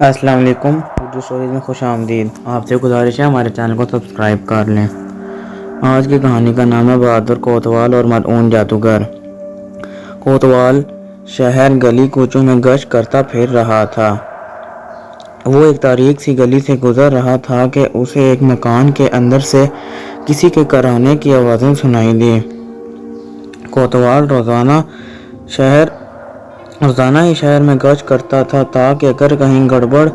السلام علیکم، اردو اسٹوریز میں خوش آمدید۔ آپ سے گزارش ہے ہمارے چینل کو سبسکرائب کر لیں۔ آج کی کہانی کا نام ہے بہادر کوتوال اور ملعون جادوگر۔ کوتوال شہر گلی کوچوں میں گشت کرتا پھر رہا تھا۔ وہ ایک تاریک سی گلی سے گزر رہا تھا کہ اسے ایک مکان کے اندر سے کسی کے کرانے کی آوازیں سنائی دیں۔ کوتوال روزانہ ہی شہر میں گشت کرتا تھا تاکہ اگر کہیں گڑبڑ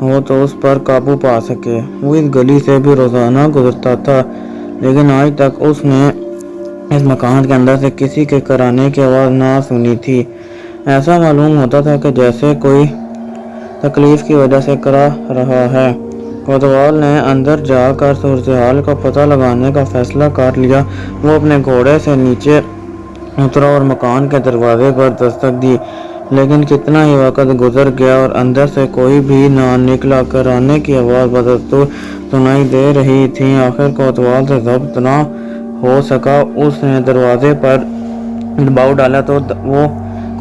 ہو تو اس پر قابو پا سکے۔ وہ اس گلی سے بھی روزانہ گزرتا تھا، لیکن آج تک اس نے اس مکان کے اندر سے کسی کے کرانے کی آواز نہ سنی تھی۔ ایسا معلوم ہوتا تھا کہ جیسے کوئی تکلیف کی وجہ سے کرا رہا ہے۔ کوتوال نے اندر جا کر صورتحال کا پتہ لگانے کا فیصلہ کر لیا۔ وہ اپنے گھوڑے سے نیچے اترا اور مکان کے دروازے پر دستک دی، لیکن کتنا ہی وقت گزر گیا اور اندر سے کوئی بھی نہ نکلا۔ کرانے کی آواز بدستور سنائی دے رہی تھی۔ آخر کوتوال سے ضبط نہ ہو سکا، اس نے دروازے پر دباؤ ڈالا تو وہ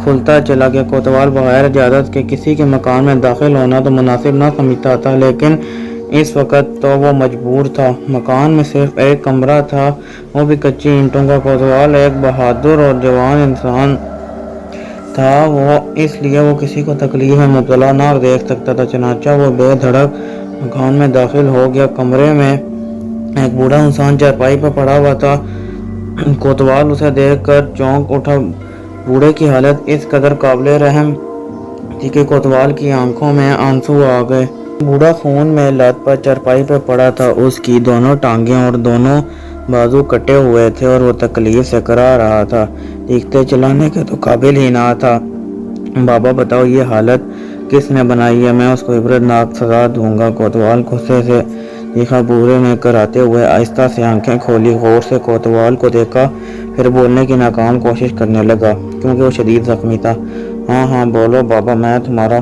کھلتا چلا گیا۔ کوتوال بغیر اجازت کے کسی کے مکان میں داخل ہونا تو مناسب نہ سمجھتا تھا، لیکن اس وقت تو وہ مجبور تھا۔ مکان میں صرف ایک کمرہ تھا، وہ بھی کچی اینٹوں کا۔ کوتوال ایک بہادر اور جوان انسان تھا، اس لیے وہ کسی کو تکلیف میں مبتلا نہ دیکھ سکتا تھا۔ چنانچہ وہ بے دھڑک مکان میں داخل ہو گیا۔ کمرے میں ایک بوڑھا انسان چارپائی پر پڑا ہوا تھا۔ کوتوال اسے دیکھ کر چونک اٹھا۔ بوڑھے کی حالت اس قدر قابل رحم تھی کہ کوتوال کی آنکھوں میں آنسو آ گئے۔ بوڑھا خون میں لت پت چارپائی پر پڑا تھا۔ اس کی دونوں ٹانگیں اور دونوں بازو کٹے ہوئے تھے اور وہ تکلیف سے کرا رہا تھا، چیختے چلانے کے تو قابل ہی نہ تھا۔ بابا بتاؤ، یہ حالت کس نے بنائی ہے؟ میں اس کو عبرتناک سزا دوں گا۔ کوتوال غصے سے چیخا۔ بوڑھے نے کراتے ہوئے آہستہ سے آنکھیں کھولی، غور سے کوتوال کو دیکھا، پھر بولنے کی ناکام کوشش کرنے لگا کیونکہ وہ شدید زخمی تھا۔ ہاں بولو بابا، میں تمہارا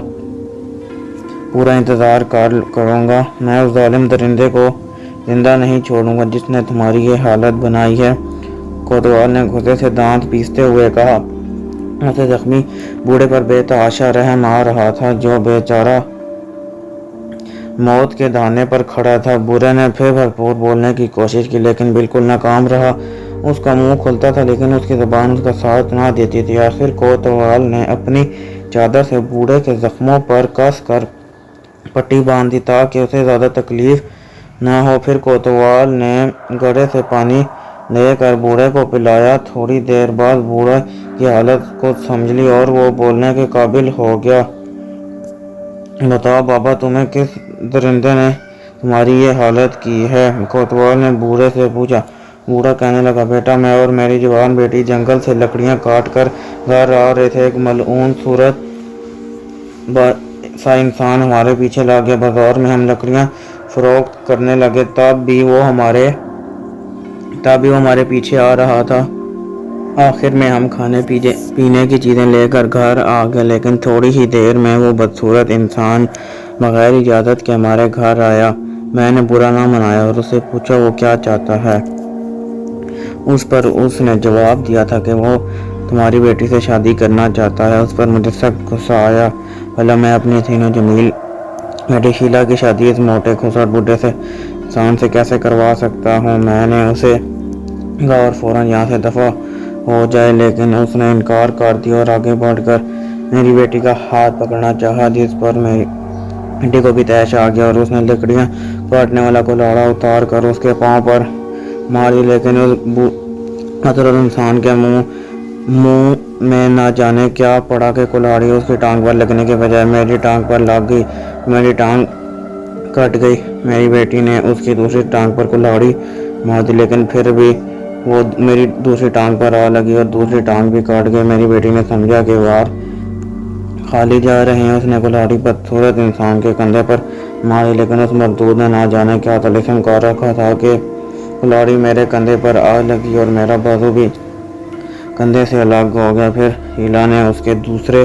پورا انتظار کروں گا۔ میں اس ظالم درندے کو زندہ نہیں چھوڑوں گا جس نے تمہاری یہ حالت بنائی ہے، کوتوال نے غصے سے دانت پیستے ہوئے کہا۔ اسے زخمی بوڑھے پر بے تحاشا رحم آ رہا تھا، جو بے چارہ موت کے دہانے پر کھڑا تھا۔ بوڑھے نے پھر بھرپور بولنے کی کوشش کی، لیکن بالکل ناکام رہا۔ اس کا منہ کھلتا تھا لیکن اس کی زبان اس کا ساتھ نہ دیتی تھی۔ آخر کوتوال نے اپنی چادر سے بوڑھے کے زخموں پر کس کر پٹی باندھ دی تاکہ اسے زیادہ تکلیف نہ ہو۔ پھر کوتوال نے گڑھے سے پانی لے کر بوڑھے کو پلایا۔ تھوڑی دیر بعد بوڑھے کی حالت کو سمجھ لی اور وہ بولنے کے قابل ہو گیا۔ بتاؤ بابا، تمہیں کس درندے نے تمہاری یہ حالت کی ہے؟ کوتوال نے بوڑھے سے پوچھا۔ بوڑھا کہنے لگا، بیٹا، میں اور میری جوان بیٹی جنگل سے لکڑیاں کاٹ کر گھر آ رہے تھے۔ ایک ملعون صورت سا انسان ہمارے پیچھے لگ گیا۔ بازار میں ہم لکڑیاں فروخت کرنے لگے، تب بھی وہ ہمارے پیچھے آ رہا تھا۔ آخر میں ہم کھانے پینے کی چیزیں لے کر گھر آ گئے، لیکن تھوڑی ہی دیر میں وہ بدصورت انسان بغیر اجازت کے ہمارے گھر آیا۔ میں نے برا نہ منایا اور اس سے پوچھا وہ کیا چاہتا ہے۔ اس پر اس نے جواب دیا تھا کہ وہ تمہاری بیٹی سے شادی کرنا چاہتا ہے۔ اس پر مجھے سخت غصہ آیا۔ بھلا میں اپنی حسین و جمیل بیٹی شیلا کی شادی اس موٹے کھسٹ بڈھے سے انسان سے کیسے کروا سکتا ہوں؟ میں نے اسے کہا اور فوراً یہاں سے دفع ہو جائے، لیکن اس نے انکار کر دیا اور آگے بڑھ کر میری بیٹی کا ہاتھ پکڑنا چاہا، جس پر میری بیٹی کو بھی طیش آ گیا اور اس نے لکڑیاں کاٹنے والا کلاڑا اتار کر اس کے پاؤں پر ماری، لیکن اس بدصورت انسان کے منہ میں نہ جانے کیا پڑا کہ کلاڑی اس کی ٹانگ پر لگنے کے بجائے میری ٹانگ پر لگ گئی۔ میری ٹانگ کٹ گئی۔ میری بیٹی نے اس کی دوسری ٹانگ پر کلاڑی مار دی، لیکن پھر بھی وہ میری دوسری ٹانگ پر آ لگی اور دوسری ٹانگ بھی کٹ گئی۔ میری بیٹی نے سمجھا کہ وار خالی جا رہے ہیں۔ اس نے کلاڑی بدصورت انسان کے کندھے پر ماری، لیکن اس مردود نے نہ جانے کیا طلسم کر رکھا تھا کہ کلاڑی میرے کندھے پر آ لگی اور میرا بازو بھی کندھے سے الگ ہو گیا۔ پھر شیلا نے اس کے دوسرے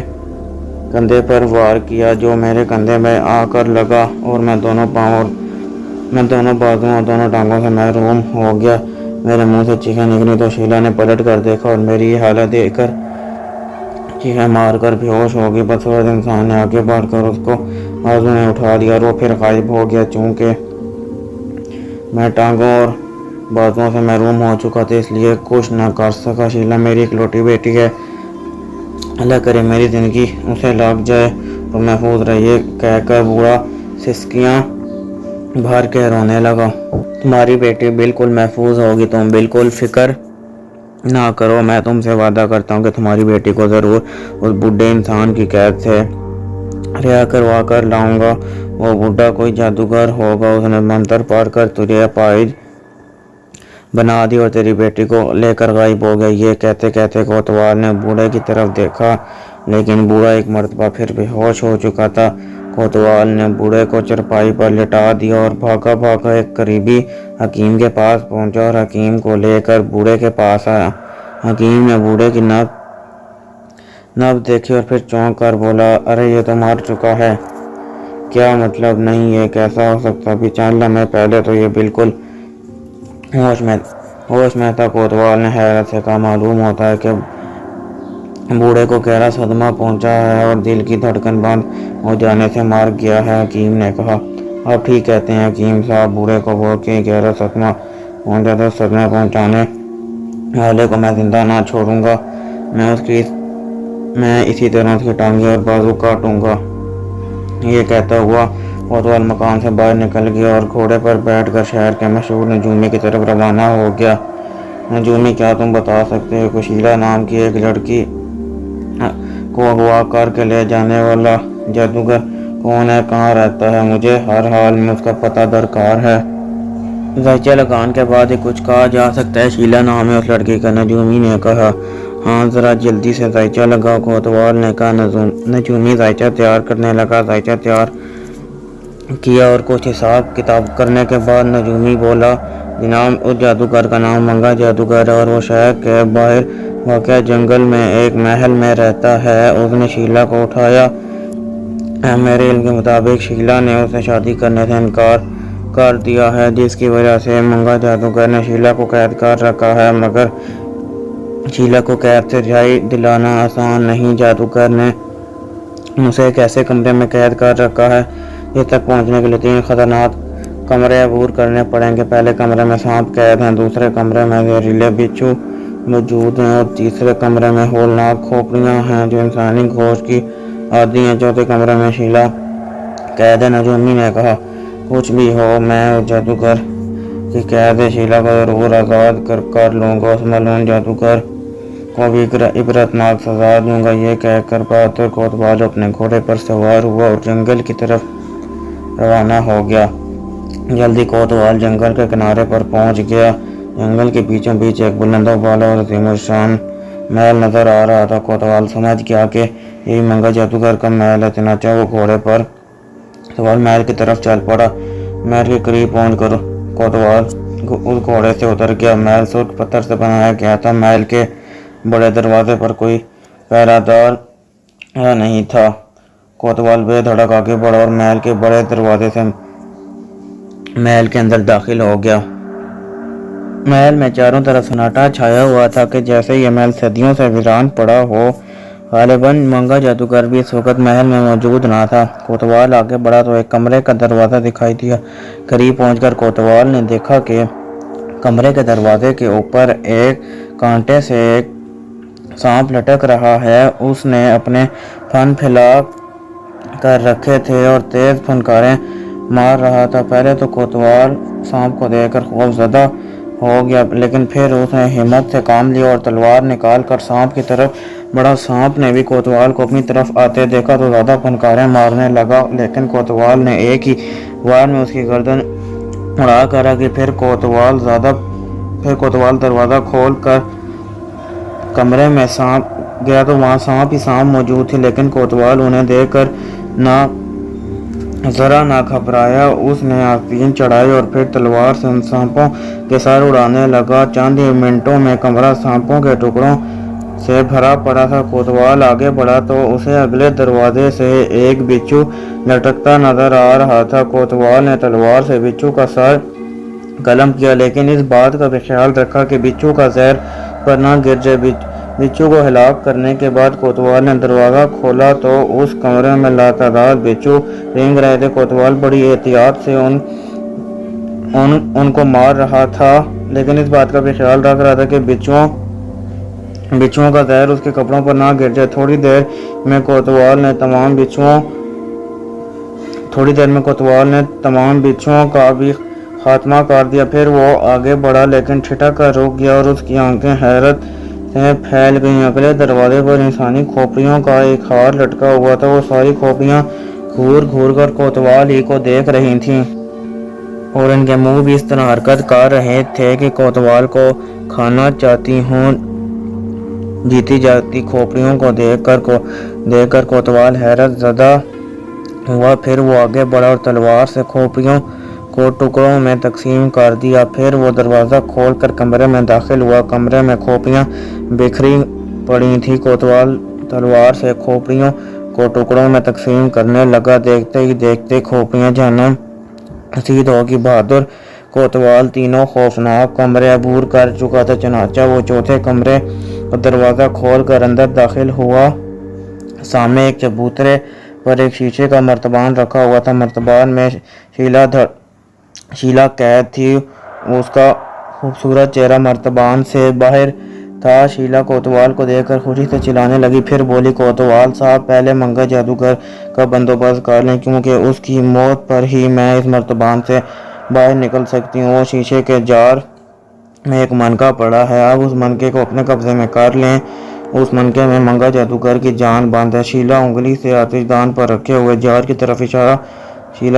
کندھے پر وار کیا جو میرے کندھے میں آ کر لگا اور میں دونوں بازوؤں اور دونوں ٹانگوں سے محروم ہو گیا۔ میرے منہ سے چیخیں نکلی تو شیلا نے پلٹ کر دیکھا اور میری یہ حالت دیکھ کر چیخیں مار کر بے ہوش ہو گئی۔ بدصورت انسان نے آگے بڑھ کر اس کو بازو نے اٹھا دیا اور وہ پھر غائب ہو گیا۔ چونکہ میں ٹانگوں اور بازوؤں سے محروم ہو چکا تھا، اس لیے کچھ نہ کر سکا۔ شیلا میری اکلوٹی بیٹی ہے، اللہ کرے میری زندگی اسے لگ جائے اور محفوظ رہے، یہ کہہ کر بوڑھا سسکیاں بھر کے رونے لگا۔ تمہاری بیٹی بالکل محفوظ ہوگی، تم بالکل فکر نہ کرو، میں تم سے وعدہ کرتا ہوں کہ تمہاری بیٹی کو ضرور اس بوڑھے انسان کی قید سے رہا کروا کر لاؤں گا۔ وہ بوڑھا کوئی جادوگر ہوگا، اس نے منتر پڑھ کر تجھے اپاہج بنا دی اور تیری بیٹی کو لے کر غائب ہو گیا۔ یہ کہتے کہتے کوتوال نے بوڑھے کی طرف دیکھا، لیکن بوڑھا ایک مرتبہ پھر بے ہوش ہو چکا تھا۔ کوتوال نے بوڑھے کو چرپائی پر لٹا دیا اور بھاگا بھاگا ایک قریبی حکیم کے پاس پہنچا اور حکیم کو لے کر بوڑھے کے پاس آیا۔ حکیم نے بوڑھے کی نبض دیکھی اور پھر چونک کر بولا، ارے یہ تو مر چکا ہے۔ کیا مطلب؟ نہیں، یہ کیسا ہو سکتا؟ ابھی چند لمحے پہلے تو یہ بالکل ہوش میں تھا۔ کوتوال نے حیرت سے کہا، معلوم ہوتا ہے کہ بوڑھے کو گہرا صدمہ پہنچا ہے اور دل کی دھڑکن بند ہو جانے سے مر گیا ہے۔ حکیم نے کہا، آپ ٹھیک کہتے ہیں حکیم صاحب، بوڑھے کو بہت ہی گہرا صدمہ پہنچا تھا۔ صدمہ پہنچانے والے کو میں زندہ نہ چھوڑوں گا، میں اسی طرح اس کی ٹانگیں اور بازو کاٹوں گا۔ یہ کہتا ہوا کوتوال مکان سے باہر نکل گیا اور گھوڑے پر بیٹھ کر شہر کے مشہور نجومی کی طرف روانہ ہو گیا۔ نجومی، کیا تم بتا سکتے ہو کہ شیلا نام کی ایک لڑکی کو اغوا کر کے لے جانے والا جادوگر کون ہے؟ کہاں رہتا ہے؟ مجھے ہر حال میں اس کا پتہ درکار ہے۔ ذائچہ لگان کے بعد ہی کچھ کہا جا سکتا ہے۔ شیلا نام ہے اس لڑکی کا، نجومی نے کہا۔ ہاں، ذرا جلدی سے ذائچہ لگاؤ، کوتوال نے کہا۔ نجومی ذائچہ تیار کرنے لگا۔ ذائچہ تیار کیا اور کچھ حساب کتاب کرنے کے بعد نجومی بولا، جناب، اس جادوگر کا نام منگا جادوگر ہے اور وہ شہر کے باہر واقع جنگل میں ایک محل میں رہتا ہے۔ اس نے شیلا کو اٹھایا ہے۔ میرے علم کے مطابق شیلا نے اس سے شادی کرنے سے انکار کر دیا ہے، جس کی وجہ سے منگا جادوگر نے شیلا کو قید کر رکھا ہے، مگر شیلا کو قید سے رہائی دلانا آسان نہیں۔ جادوگر نے اسے ایک ایسے کمرے میں قید کر رکھا ہے جس تک پہنچنے کے لیے 3 خطرناک کمرے عبور کرنے پڑیں گے۔ پہلے کمرے میں سانپ قید ہیں، دوسرے کمرے میں زہریلے بچھو موجود ہیں اور تیسرے کمرے میں ہولناک کھوپڑیاں ہیں جو انسانی گوشت کی عادی ہیں۔ چوتھے کمرے میں شیلا قید ہے۔ نجومی نے کہا، کچھ بھی ہو، میں اس جادوگر کی قید سے شیلا کو ضرور آزاد کر لوں گا، اس ملعون جادوگر کو بھی عبرتناک سزا دوں گا۔ یہ کہہ کر بہادر کوتوال اپنے گھوڑے پر سوار ہوا اور جنگل کی طرف روانہ ہو گیا۔ جلدی کوتوال جنگل کے کنارے پر پہنچ گیا۔ جنگل کے بیچوں بیچ ایک بلند و بالا اور عظیم الشان محل نظر آ رہا تھا۔ کوتوال سمجھ گیا کہ یہی منگا جادوگر کا محل ہے، چنانچہ وہ گھوڑے پر سوار محل کی طرف چل پڑا۔ محل کے قریب پہنچ کر کوتوال اس گھوڑے سے اتر گیا۔ محل سرخ پتھر سے بنایا گیا تھا۔ محل کے بڑے دروازے پر کوئی پہرہ دار نہیں تھا۔ کوتوال بے دھڑک آگے بڑھا اور محل کے بڑے دروازے سے محل کے اندر داخل ہو گیا۔ محل میں چاروں طرف سناٹا چھایا ہوا تھا کہ جیسے یہ محل صدیوں سے ویران پڑا ہو۔ غالباً منگا جادوگر بھی اس وقت محل میں موجود نہ تھا۔ کوتوال آگے بڑھا تو ایک کمرے کا دروازہ دکھائی دیا۔ قریب پہنچ کر کوتوال نے دیکھا کہ کمرے کے دروازے کے اوپر ایک کانٹے سے ایک سانپ لٹک رہا ہے۔ اس نے اپنے پھن پھیلا کر رکھے تھے اور تیز پھنکاریں مار رہا تھا۔ پہلے تو کوتوال سانپ کو دیکھ کر خوف زدہ ہو گیا، لیکن پھر اس نے ہمت سے کام لیا اور تلوار نکال کر سانپ کی طرف بڑھا۔ سانپ نے بھی کوتوال کو اپنی طرف آتے دیکھا تو زیادہ پھنکاریں مارنے لگا، لیکن کوتوال نے ایک ہی وار میں اس کی گردن اڑا کر رکھی۔ پھر کوتوال دروازہ کھول کر کمرے میں گیا تو وہاں سانپ ہی سانپ موجود تھے، لیکن کوتوال انہیں دیکھ کر ذرا نہ گھبرایا۔ اس نے آستین چڑھائی اور پھر تلوار سے ان سانپوں کے سر اڑانے لگا۔ چند ہی منٹوں میں کمرہ سانپوں کے ٹکڑوں سے بھرا پڑا تھا۔ کوتوال آگے بڑھا تو اسے اگلے دروازے سے ایک بچھو لٹکتا نظر آ رہا تھا۔ کوتوال نے تلوار سے بچھو کا سر قلم کیا، لیکن اس بات کا بھی خیال رکھا کہ بچھو کا زہر پر نہ گر جائے۔ بچھو کو ہلاک کرنے کے بعد کوتوال نے دروازہ کھولا تو اس کمرے میں لاتعداد بچھو رینگ رہے تھے۔ کوتوال بڑی احتیاط سے ان کو مار رہا تھا، لیکن اس بات کا بھی خیال رکھ رہا تھا کہ بچھوؤں کا زہر اس کے کپڑوں پر نہ گر جائے۔ تھوڑی دیر میں کوتوال نے تمام بچھوؤں کا بھی خاتمہ کر دیا۔ پھر وہ آگے بڑھا لیکن ٹھٹک کر رک گیا اور اس کی آنکھیں حیرت سے پھیل گئیں۔ اگلے دروازے پر انسانی کھوپڑیوں کا ایک ہار لٹکا ہوا تھا۔ وہ ساری کھوپڑیاں گھور گھور کر کوتوال ہی کو دیکھ رہی تھیں اور ان کے منہ بھی اس طرح حرکت کر رہے تھے کہ کوتوال کو کھانا چاہتی ہوں۔ جیتی جاتی کھوپڑیوں کو دیکھ کر کوتوال حیرت زدہ ہوا۔ پھر وہ آگے بڑھا اور تلوار سے کھوپڑیوں کو ٹکڑوں میں تقسیم کر دیا۔ پھر وہ دروازہ کھول کر کمرے میں داخل ہوا۔ کمرے میں کھوپڑیاں بکھری پڑی تھیں۔ کوتوال تلوار سے کھوپڑیوں کو ٹکڑوں میں تقسیم کرنے لگا۔ دیکھتے ہی دیکھتے کھوپڑیاں جہنم رسید ہوگی۔ بہادر کوتوال تینوں خوفناک کمرے عبور کر چکا تھا، چنانچہ وہ چوتھے کمرے کا دروازہ کھول کر اندر داخل ہوا۔ سامنے ایک چبوترے پر ایک شیشے کا مرتبان رکھا ہوا تھا۔ مرتبان میں شیلا قید تھی۔ اس کا خوبصورت چہرہ مرتبان سے باہر تھا۔ شیلا کوتوال کو دیکھ کر خوشی سے چلانے لگی، پھر بولی، کوتوال صاحب، پہلے منگا جادوگر کا بندوبست کر لیں، کیونکہ اس کی موت پر ہی میں اس مرتبان سے باہر نکل سکتی ہوں۔ وہ شیشے کے جار میں ایک منکا پڑا ہے، آپ اس منکے کو اپنے قبضے میں کر لیں۔ اس منکے میں منگا جادوگر کی جان بند ہے۔ شیلا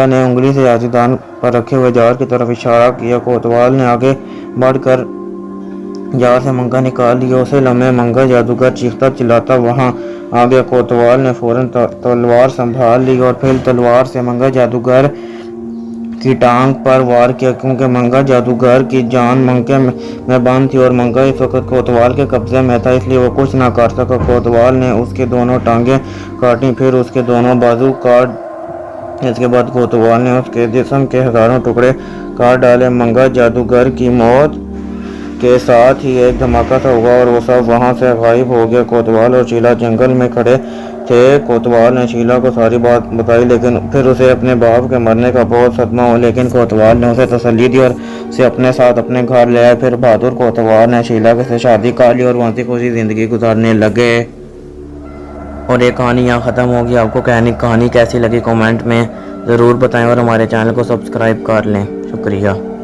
نے انگلی سے آتش دان پر رکھے ہوئے جار کی طرف اشارہ کیا۔ کوتوال نے آگے بڑھ کر جار سے منکا نکال لیا۔ اسی لمحے منگا جادوگر چیختا چلاتا وہاں آ گیا۔ کوتوال نے فوراً تلوار سنبھال لی اور پھر تلوار سے منگا جادوگر کی ٹانگ پر وار کیا، کیونکہ منگا جادوگر کی جان منکے میں بند تھی اور منکا اس وقت کوتوال کے قبضے میں تھا، اس لیے وہ کچھ نہ کر سکا۔ کوتوال نے اس کی دونوں ٹانگیں کاٹیں، پھر اس کے دونوں بازو کاٹ۔ اس کے بعد کوتوال نے اس کے جسم کے ہزاروں ٹکڑے کر ڈالے۔ منگا جادوگر کی موت کے ساتھ ہی ایک دھماکہ سا ہوا اور وہ سب وہاں سے غائب ہو گئے۔ کوتوال اور شیلا جنگل میں کھڑے تھے۔ کوتوال نے شیلا کو ساری بات بتائی، لیکن پھر اسے اپنے باپ کے مرنے کا بہت صدمہ ہوا، لیکن کوتوال نے اسے تسلی دی اور اسے اپنے ساتھ اپنے گھر لے آیا۔ پھر بہادر کوتوال نے شیلا سے شادی کر لی اور وہ ہنسی خوشی زندگی گزارنے لگے۔ اور یہ کہانی یہاں ختم ہوگی۔ آپ کو کہانی کیسی لگی کامنٹ میں ضرور بتائیں اور ہمارے چینل کو سبسکرائب کر لیں۔ شکریہ۔